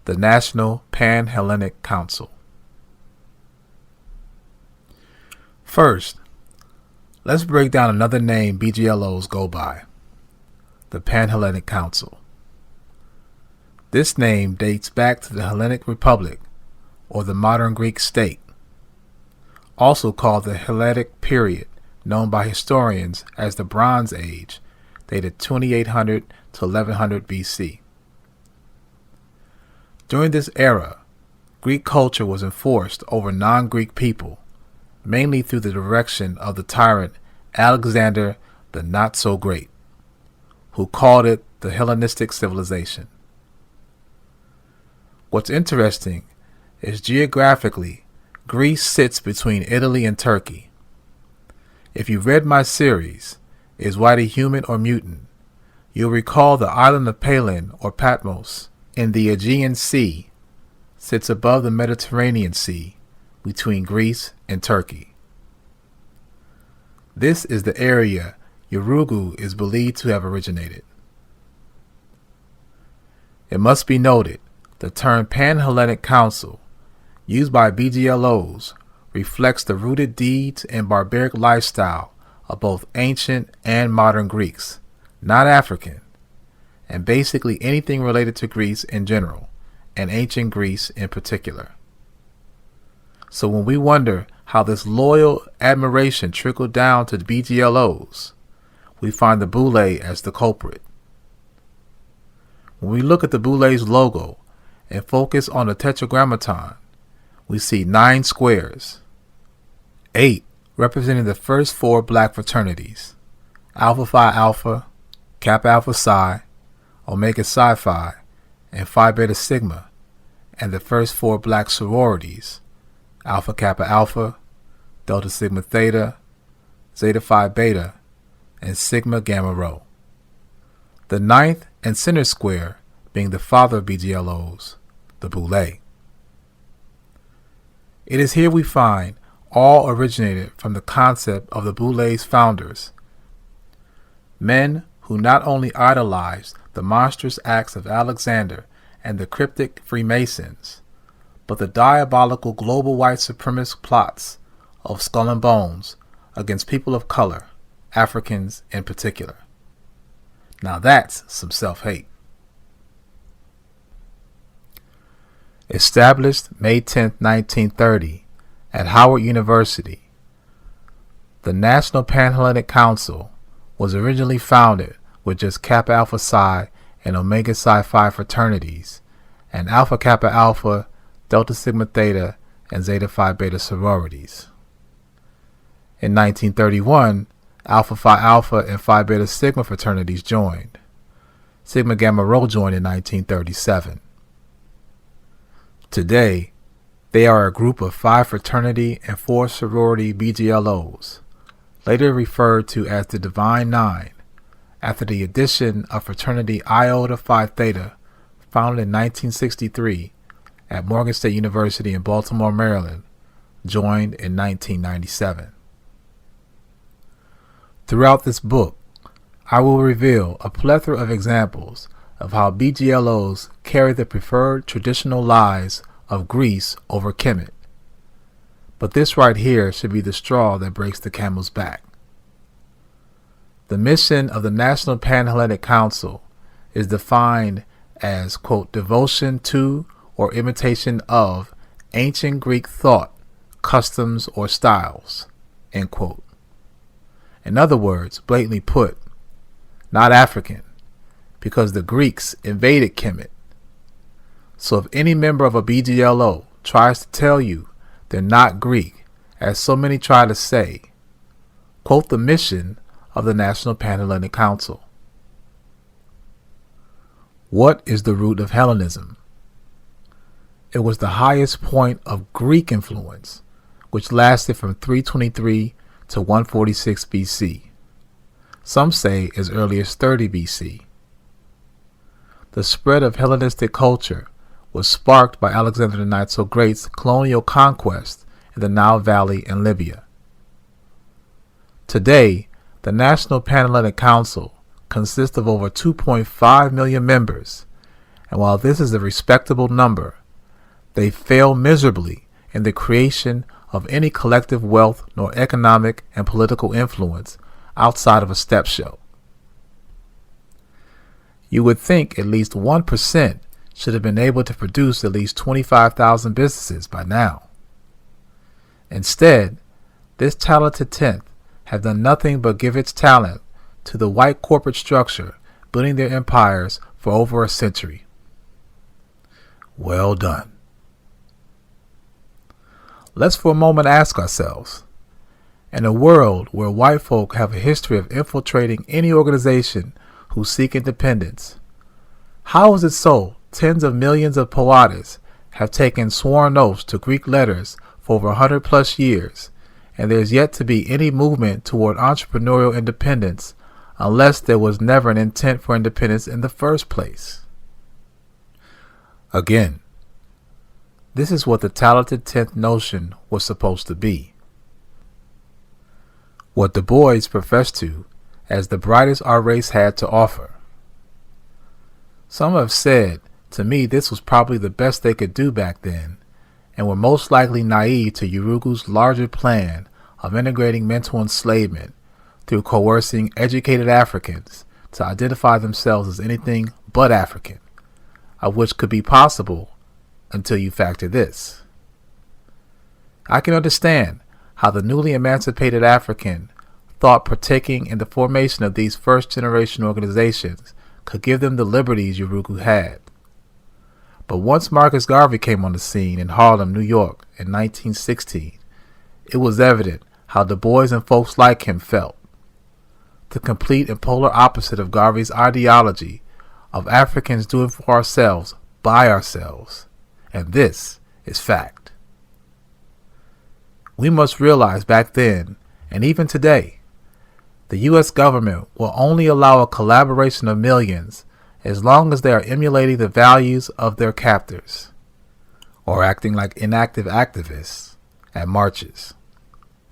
the National Pan-Hellenic Council. First, let's break down another name BGLOs go by, the Pan-Hellenic Council. This name dates back to the Hellenic Republic, or the modern Greek state, also called the Hellenic period, known by historians as the Bronze Age, dated 2800 to 1100 BC. During this era, Greek culture was enforced over non-Greek people, mainly through the direction of the tyrant Alexander the Not-So-Great, who called it the Hellenistic civilization. What's interesting is geographically, Greece sits between Italy and Turkey. If you read my series, Is Whitey Human or Mutant?, you'll recall the island of Palin or Patmos in the Aegean Sea sits above the Mediterranean Sea between Greece and Turkey. This is the area Urugu is believed to have originated. It must be noted, the term Pan-Hellenic Council, used by BGLOs, reflects the rooted deeds and barbaric lifestyle of both ancient and modern Greeks, not African, and basically anything related to Greece in general, and ancient Greece in particular. So when we wonder how this loyal admiration trickled down to the BGLOs, we find the Boulé as the culprit. When we look at the Boulé's logo and focus on the tetragrammaton, we see 9 squares, 8 representing the first 4 black fraternities, Alpha Phi Alpha, Kappa Alpha Psi, Omega Psi Phi, and Phi Beta Sigma, and the first 4 black sororities, Alpha Kappa Alpha, Delta Sigma Theta, Zeta Phi Beta, and Sigma Gamma Rho. The 9th and center square being the father of BGLOs, the Boulé. It is here we find all originated from the concept of the Boulé's founders, men who not only idolized the monstrous acts of Alexander and the cryptic Freemasons, but the diabolical global white supremacist plots of Skull and Bones against people of color, Africans in particular. Now that's some self-hate. Established May 10, 1930, at Howard University, the National Pan-Hellenic Council was originally founded with just Kappa Alpha Psi and Omega Psi Phi fraternities, and Alpha Kappa Alpha, Delta Sigma Theta, and Zeta Phi Beta sororities. In 1931, Alpha Phi Alpha and Phi Beta Sigma fraternities joined. Sigma Gamma Rho joined in 1937. Today, they are a group of 5 fraternity and 4 sorority BGLOs, later referred to as the Divine Nine, after the addition of fraternity Iota Phi Theta, founded in 1963 at Morgan State University in Baltimore, Maryland, joined in 1997. Throughout this book, I will reveal a plethora of examples of how BGLOs carry the preferred traditional lies of Greece over Kemet. But this right here should be the straw that breaks the camel's back. The mission of the National Pan-Hellenic Council is defined as, quote, devotion to or imitation of ancient Greek thought, customs, or styles, end quote. In other words, blatantly put, not African, because the Greeks invaded Kemet. So if any member of a BGLO tries to tell you they're not Greek, as so many try to say, quote the mission of the National Pan-Hellenic Council. What is the root of Hellenism? It was the highest point of Greek influence, which lasted from 323 to 146 BC. Some say as early as 30 BC. The spread of Hellenistic culture was sparked by Alexander the Not-So-Great's colonial conquest in the Nile Valley and Libya. Today, the National Pan-Hellenic Council consists of over 2.5 million members and while this is a respectable number, they fail miserably in the creation of any collective wealth nor economic and political influence outside of a step show. You would think at least 1% should have been able to produce at least 25,000 businesses by now. Instead, this talented tenth have done nothing but give its talent to the white corporate structure building their empires for over a century. Well done. Let's for a moment ask ourselves, in a world where white folk have a history of infiltrating any organization who seek independence, how is it so tens of millions of Poatas have taken sworn oaths to Greek letters for over 100 plus years, and there's yet to be any movement toward entrepreneurial independence unless there was never an intent for independence in the first place? Again, this is what the talented 10th notion was supposed to be. What Du Bois professed to as the brightest our race had to offer. Some have said, to me, this was probably the best they could do back then, and were most likely naive to Urugu's larger plan of integrating mental enslavement through coercing educated Africans to identify themselves as anything but African, of which could be possible until you factor this. I can understand how the newly emancipated African thought partaking in the formation of these first-generation organizations could give them the liberties Urugu had. But once Marcus Garvey came on the scene in Harlem, New York in 1916, it was evident how Du Bois and folks like him felt. The complete and polar opposite of Garvey's ideology of Africans doing for ourselves by ourselves. And this is fact. We must realize back then, and even today, the U.S. government will only allow a collaboration of millions as long as they are emulating the values of their captors, or acting like inactive activists at marches.